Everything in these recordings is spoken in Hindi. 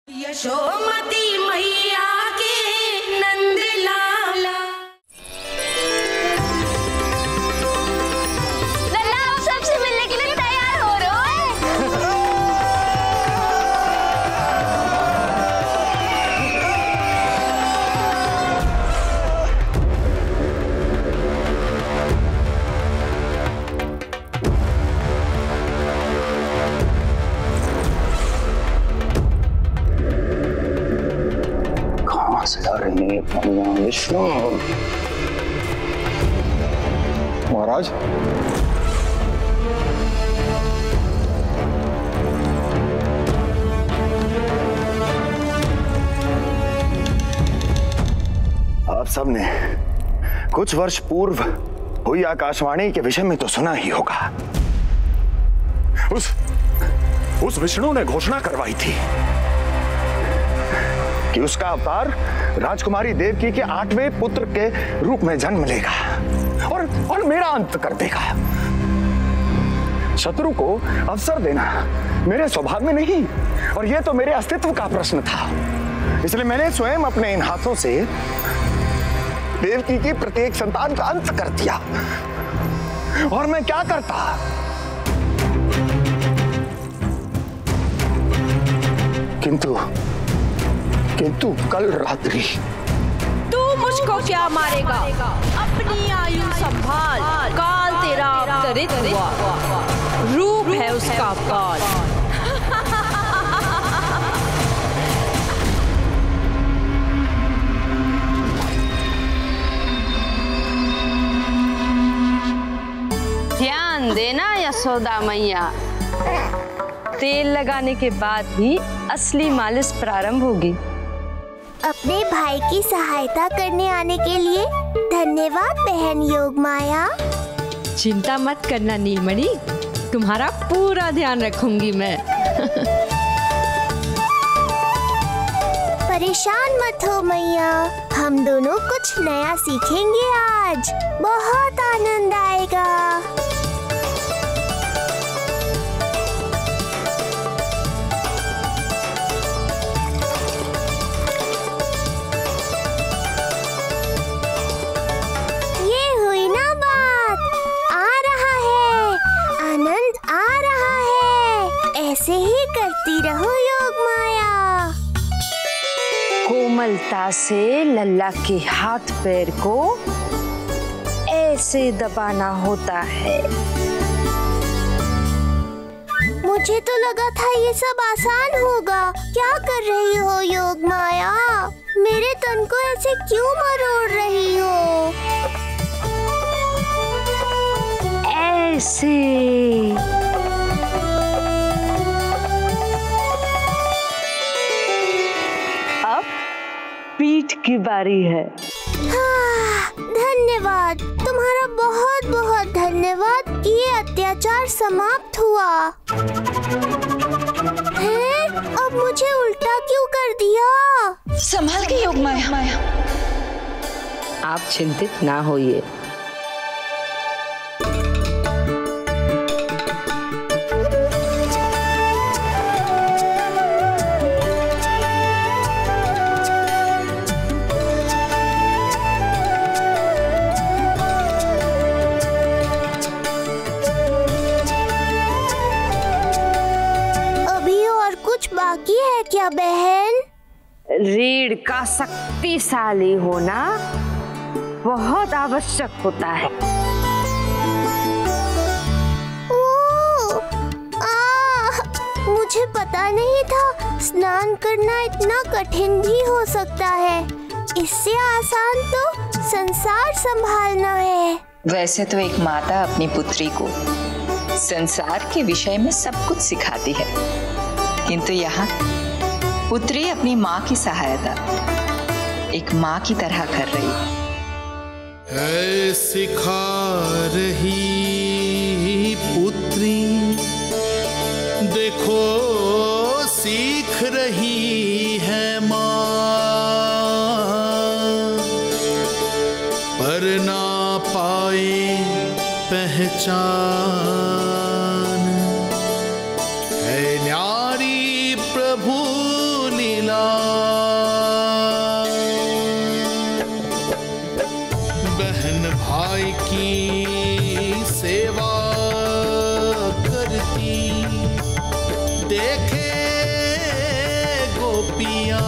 यशोमती मैया के नंद लाला। लल्ला आप सबसे मिलने के लिए तैयार हो रहे हो? विष्णु महाराज, आप सबने कुछ वर्ष पूर्व हुई आकाशवाणी के विषय में तो सुना ही होगा। उस विष्णु ने घोषणा करवाई थी कि उसका अवतार राजकुमारी देवकी के 8वें पुत्र के रूप में जन्म लेगा और मेरा अंत कर देगा। शत्रु को अवसर देना मेरे स्वभाव में नहीं, और यह तो मेरे अस्तित्व का प्रश्न था। इसलिए मैंने स्वयं अपने इन हाथों से देवकी की प्रत्येक संतान का अंत कर दिया। और मैं क्या करता, किंतु कल रात्रि तू मुझको क्या मारेगा? अपनी आयु संभाल, काल तेरा अवतरित हुआ, रूप है उसका काल। ध्यान देना यशोदा मैया, तेल लगाने के बाद ही असली मालिश प्रारंभ होगी। अपने भाई की सहायता करने आने के लिए धन्यवाद बहन योगमाया। चिंता मत करना नीलमणि, तुम्हारा पूरा ध्यान रखूंगी मैं। परेशान मत हो मैया, हम दोनों कुछ नया सीखेंगे आज, बहुत आनंद आएगा। ऐसे ही करती रहो योगमाया। कोमलता से लल्ला के हाथ पैर को ऐसे दबाना होता है। मुझे तो लगा था ये सब आसान होगा। क्या कर रही हो योगमाया? मेरे तन को ऐसे क्यों मरोड़ रही हो? ऐसे पीठ की बारी है। हाँ, धन्यवाद, तुम्हारा बहुत बहुत धन्यवाद। ये अत्याचार समाप्त हुआ है। अब मुझे उल्टा क्यों कर दिया? संभाल के योगमाया। आप चिंतित ना होइए। बाकी है क्या बहन? रीढ़ का शक्तिशाली होना बहुत आवश्यक होता है। मुझे पता नहीं था स्नान करना इतना कठिन भी हो सकता है। इससे आसान तो संसार संभालना है। वैसे तो एक माता अपनी पुत्री को संसार के विषय में सब कुछ सिखाती है, किंतु यहाँ पुत्री अपनी माँ की सहायता एक माँ की तरह कर रही है। सिखा रही पुत्री, देखो सीख रही है माँ, पर ना पाए पहचान। है न्यारी प्रभु लीला गोपियाँ।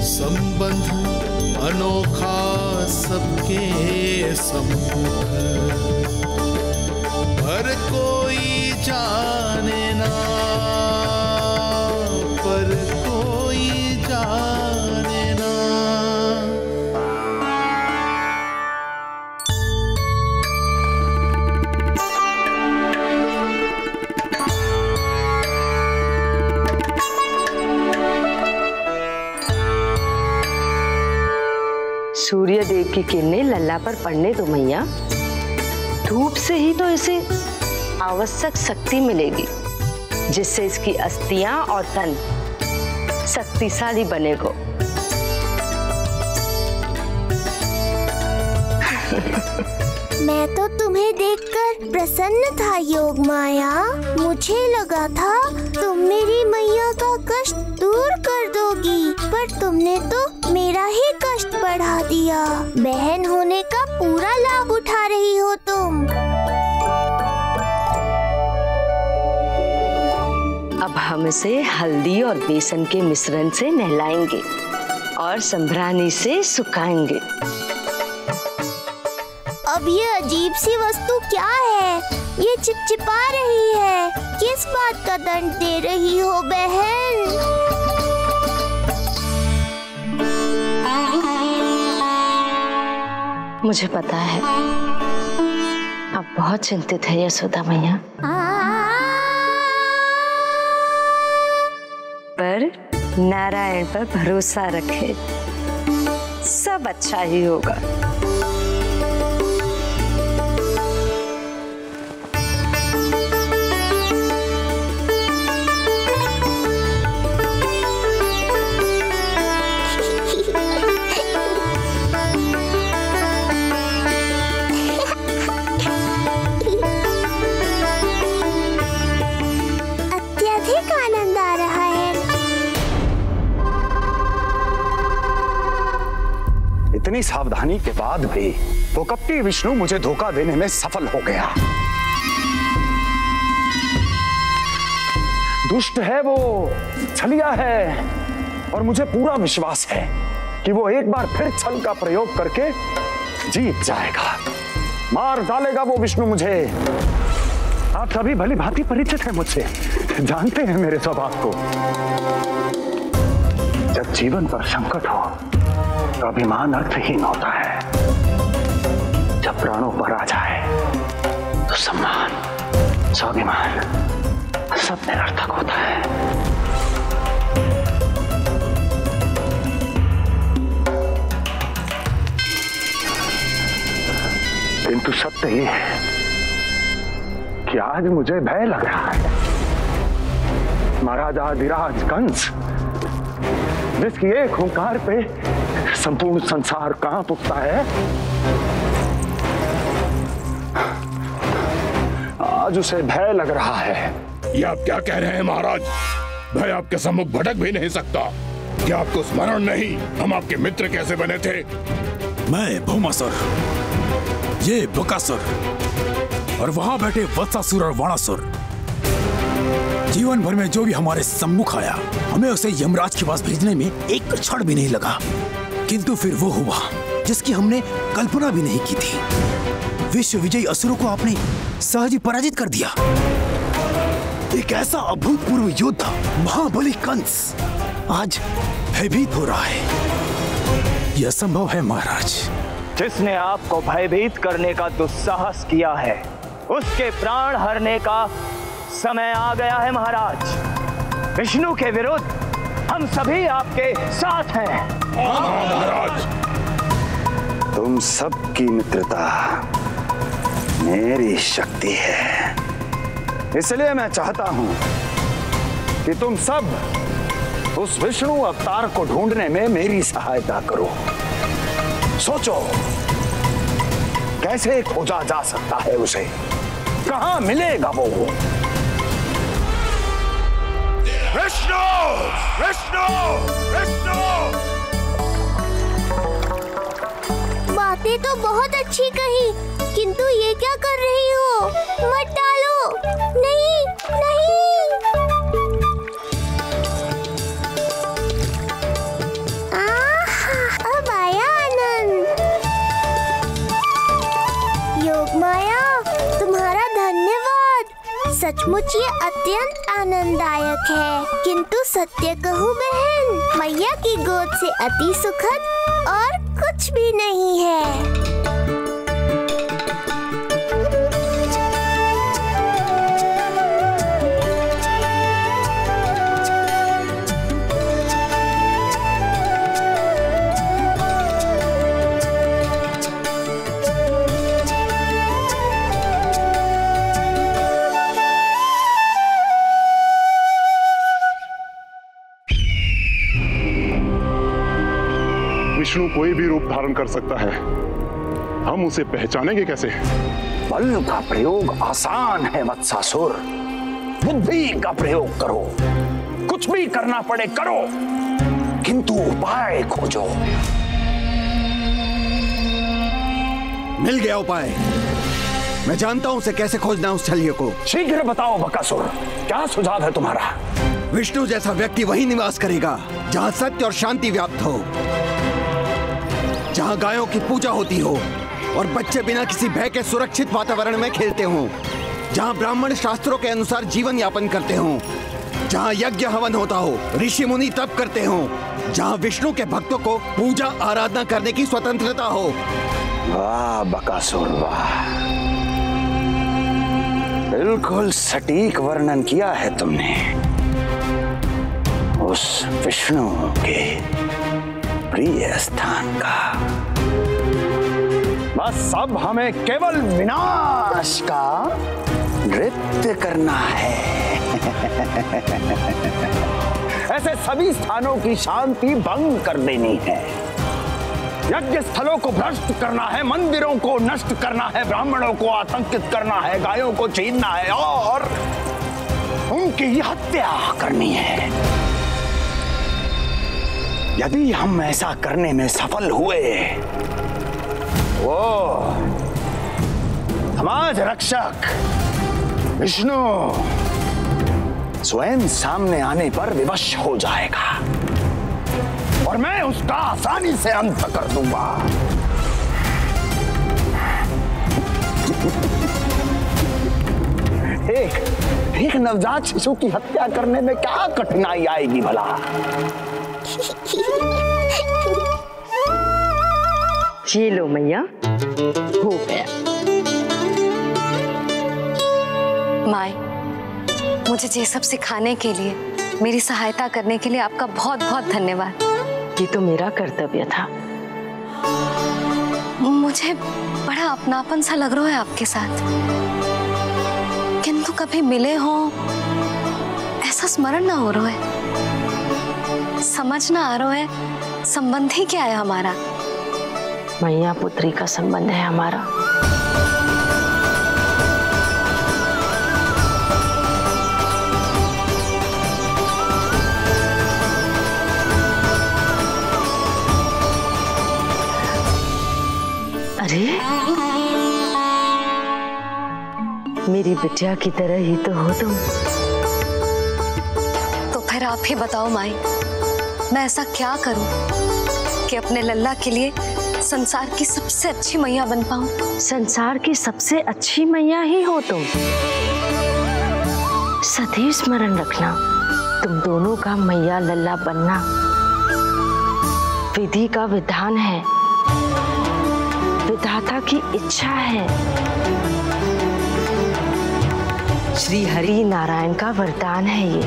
संबंध अनोखा सबके सम्मुख, पर कोई जाने ना, पर कोई जाने ना। सूर्य देव की किरणें लल्ला पर पड़ने दो मैया। धूप से ही तो इसे आवश्यक शक्ति मिलेगी, जिससे इसकी अस्थियां और तन शक्तिशाली बनेगा। मैं तो तुम्हें देखकर प्रसन्न था योग माया। मुझे लगा था तुम मेरी मैया का कष्ट दूर कर दोगी, पर तुमने तो मेरा ही कष्ट बढ़ा दिया। बहन होने का पूरा लाभ उठा रही हो तुम। अब हम इसे हल्दी और बेसन के मिश्रण से नहलाएंगे और संभरानी से सुखाएंगे। अब ये अजीब सी वस्तु क्या है? ये चिपचिपा रही है। किस बात का दंड दे रही हो बहन? मुझे पता है आप बहुत चिंतित है यशोदा मैया, पर नारायण पर भरोसा रखें, सब अच्छा ही होगा। इतनी सावधानी के बाद भी वो कपटी विष्णु मुझे धोखा देने में सफल हो गया। दुष्ट है वो, छलिया है, और मुझे पूरा विश्वास है कि वो एक बार फिर छल का प्रयोग करके जीत जाएगा, मार डालेगा वो विष्णु मुझे। आप सभी भली भांति परिचित हैं मुझसे, जानते हैं मेरे स्वभाव को। जब जीवन पर संकट हो तो अभिमान अर्थहीन होता है, जब प्राणों पर आ जाए तो सम्मान, स्वाभिमान सब निरर्थक होता है। किंतु सत्य ये है कि आज मुझे भय लग रहा है। महाराजा अधिराज कंस, जिसकी एक हुंकार पे संपूर्ण संसार कांप उठता है, आज उसे भय लग रहा है। ये आप क्या कह रहे हैं महाराज? भय आपके सम्मुख भटक भी नहीं सकता। क्या आपको स्मरण नहीं हम आपके मित्र कैसे बने थे? मैं भौमासुर, ये बकासुर, और वहां बैठे वत्सासुर और वाणासुर। जीवन भर में जो भी हमारे सम्मुख आया, हमें उसे यमराज के पास भेजने में एक क्षण भी नहीं लगा। किंतु फिर वो हुआ जिसकी हमने कल्पना भी नहीं की थी। विश्व विजयी असुरों को आपने सहज ही पराजित कर दिया। एक ऐसा अभूतपूर्व योद्धा महाबली कंस आज भयभीत हो रहा है। यह संभव है महाराज। जिसने आपको भयभीत करने का दुस्साहस किया है, उसके प्राण हरने का समय आ गया है महाराज। विष्णु के विरुद्ध हम सभी आपके साथ हैं। महाराज, तुम सबकी मित्रता मेरी शक्ति है, इसलिए मैं चाहता हूं कि तुम सब उस विष्णु अवतार को ढूंढने में मेरी सहायता करो। सोचो कैसे खोजा जा सकता है उसे, कहां मिलेगा वो? विष्णु! विष्णु! विष्णु! बातें तो बहुत अच्छी कही, किंतु ये क्या कर रही हो? मत डालो, नहीं सचमुच ये अत्यंत आनंददायक है। किंतु सत्य कहूँ बहन, मैया की गोद से अति सुखद और कुछ भी नहीं है। विष्णु कोई भी रूप धारण कर सकता है, हम उसे पहचानेंगे कैसे? बल का प्रयोग आसान है वत्सासुर, बुद्धि का प्रयोग करो। कुछ भी करना पड़े करो, किंतु उपाय खोजो। मिल गया उपाय। मैं जानता हूं उसे कैसे खोजना उस छलिए को। शीघ्र बताओ बकासुर, क्या सुझाव है तुम्हारा? विष्णु जैसा व्यक्ति वही निवास करेगा जहां सत्य और शांति व्याप्त हो, जहां गायों की पूजा होती हो और बच्चे बिना किसी भय के सुरक्षित वातावरण में खेलते हों, जहां ब्राह्मण शास्त्रों के अनुसार जीवन यापन करते हों, जहां यज्ञ हवन होता हो, ऋषि मुनि तप करते हों, जहां विष्णु के भक्तों को पूजा आराधना करने की स्वतंत्रता हो। वाह बकासुर वाह, बिल्कुल सटीक वर्णन किया है तुमने उस विष्णु के प्रिय स्थान का। बस अब हमें केवल विनाश का नृत्य करना है। ऐसे सभी स्थानों की शांति भंग कर देनी है। यज्ञ स्थलों को भ्रष्ट करना है, मंदिरों को नष्ट करना है, ब्राह्मणों को आतंकित करना है, गायों को छीनना है और उनकी हत्या करनी है। यदि हम ऐसा करने में सफल हुए, वो समाज रक्षक विष्णु स्वयं सामने आने पर विवश हो जाएगा और मैं उसका आसानी से अंत कर दूंगा। एक नवजात शिशु की हत्या करने में क्या कठिनाई आएगी भला? ये लो मैया, हो गया। माय, मुझे ये सब सिखाने के लिए, मेरी सहायता करने के लिए आपका बहुत बहुत धन्यवाद। ये तो मेरा कर्तव्य था। मुझे बड़ा अपनापन सा लग रहा है आपके साथ, किंतु कभी मिले हो ऐसा स्मरण ना हो रहा है। समझ ना आ रहा है संबंध ही क्या है हमारा। मैया पुत्री का संबंध है हमारा। अरे मेरी बिटिया की तरह ही तो हो तुम। तो फिर आप ही बताओ माई, मैं ऐसा क्या करूं कि अपने लल्ला के लिए संसार की सबसे अच्छी मैया बन पाऊं? संसार की सबसे अच्छी मैया ही हो तुम। सदैव स्मरण रखना, तुम दोनों का मैया लल्ला बनना विधि का विधान है, विधाता की इच्छा है, श्री हरि नारायण का वरदान है। ये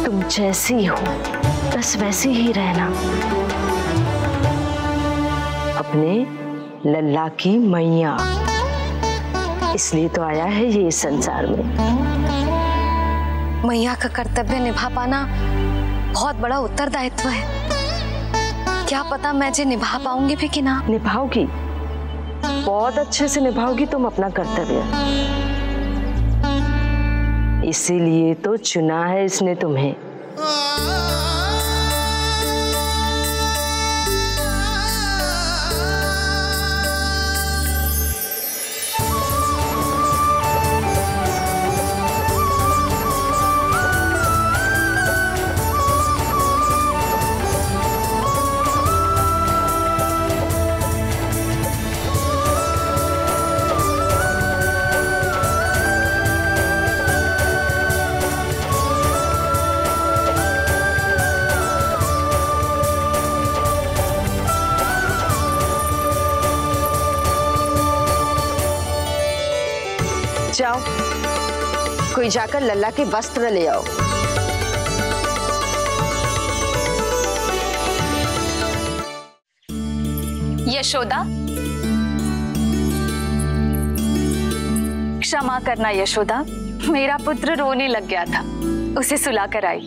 तुम जैसी हो बस वैसी ही रहना, अपने लल्ला की मैया। इसलिए तो आया है ये इस संसार में। मैया का कर्तव्य निभा पाना बहुत बड़ा उत्तरदायित्व है। क्या पता मैं जे निभा पाऊंगी भी कि ना। निभाओगी, बहुत अच्छे से निभाओगी तुम अपना कर्तव्य। इसीलिए तो चुना है इसने तुम्हें। कोई जाकर लल्ला के वस्त्र ले आओ। यशोदा, क्षमा करना यशोदा, मेरा पुत्र रोने लग गया था, उसे सुला कर आई।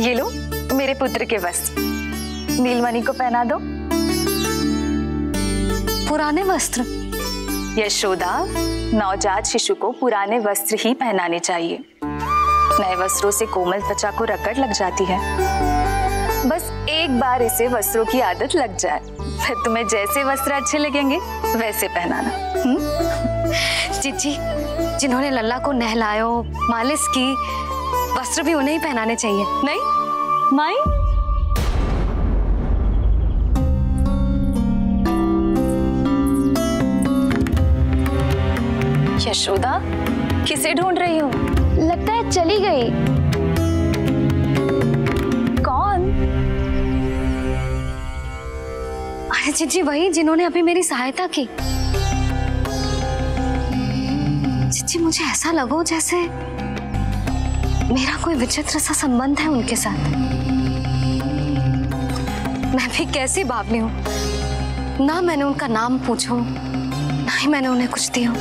ये लो मेरे पुत्र के वस्त्र, नीलमणि को पहना दो। पुराने वस्त्र? यशोदा, नवजात शिशु को पुराने वस्त्र ही पहनाने चाहिए। नए वस्त्रों से कोमल त्वचा को रगड़ लग जाती है। बस एक बार इसे वस्त्रों की आदत लग जाए, फिर तुम्हें जैसे वस्त्र अच्छे लगेंगे वैसे पहनाना। जीजी, जिन्होंने लल्ला को नहलाया, मालिश की, वस्त्र भी उन्हें ही पहनाने चाहिए। नहीं माई, यशोदा किसे ढूंढ रही हो? लगता है चली गई। कौन? अरे जीजी, वही जिन्होंने अभी मेरी सहायता की। जीजी, मुझे ऐसा लगो जैसे मेरा कोई विचित्र सा संबंध है उनके साथ। मैं भी कैसी बावली हूँ, ना मैंने उनका नाम पूछो, ना ही मैंने उन्हें कुछ दिया।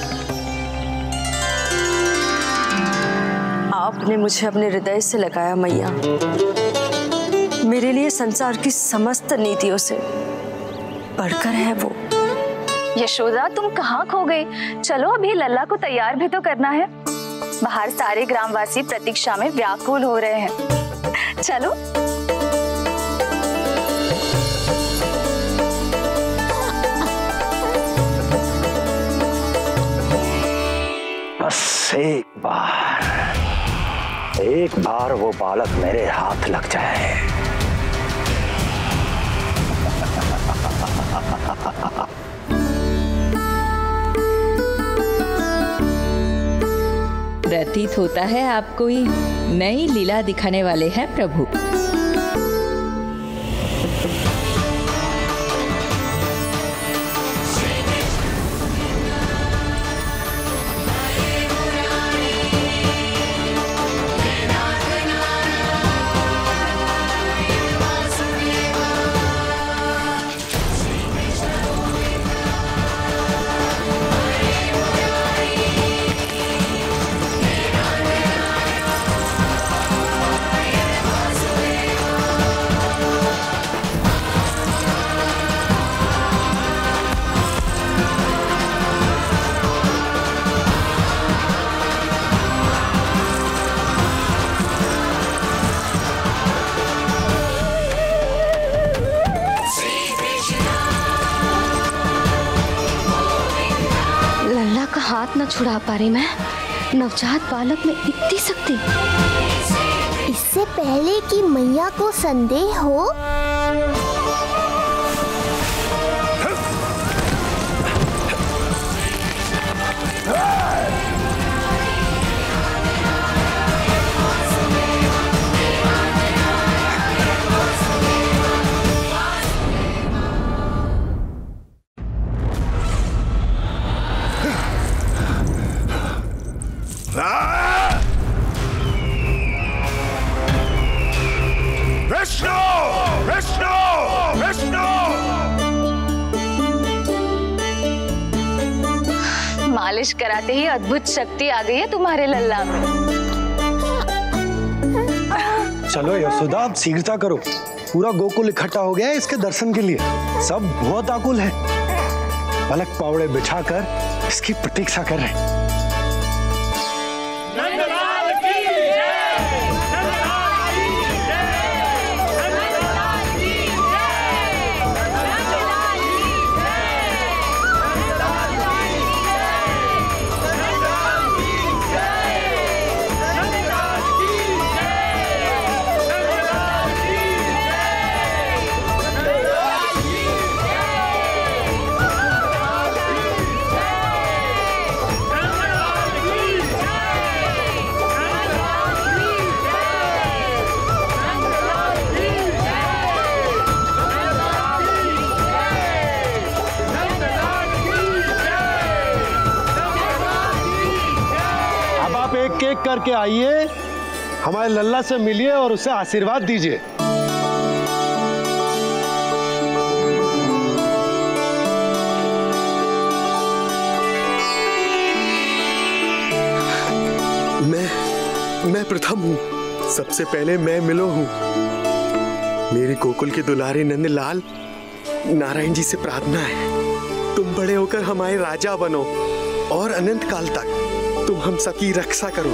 आपने मुझे अपने हृदय से लगाया मैया, मेरे लिए संसार की समस्त नीतियों से बढ़कर है वो। यशोदा, तुम कहाँ खो गई? चलो अभी लल्ला को तैयार भी तो करना है। बाहर सारे ग्रामवासी प्रतीक्षा में व्याकुल हो रहे हैं। चलो। बस एक बार वो बालक मेरे हाथ लग जाए। प्रतीत होता है आप कोई नई लीला दिखाने वाले हैं प्रभु। हाथ न छुड़ा पा रही मैं। नवजात बालक में इतनी शक्ति। इससे पहले कि मैया को संदेह हो, मालिश कराते ही अद्भुत शक्ति आ गई है तुम्हारे लल्ला में। चलो यशोदा, आप शीघ्रता करो। पूरा गोकुल इकट्ठा हो गया है इसके दर्शन के लिए। सब बहुत आकुल है। पलक पावड़े बिछाकर इसकी प्रतीक्षा कर रहे हैं। आप एक एक करके आइए, हमारे लल्ला से मिलिए और उसे आशीर्वाद दीजिए। मैं प्रथम हूँ, सबसे पहले मैं मिलो हूँ। मेरी गोकुल के दुलारे नंदलाल, नारायण जी से प्रार्थना है, तुम बड़े होकर हमारे राजा बनो और अनंत काल तक तुम हम सबकी रक्षा करो।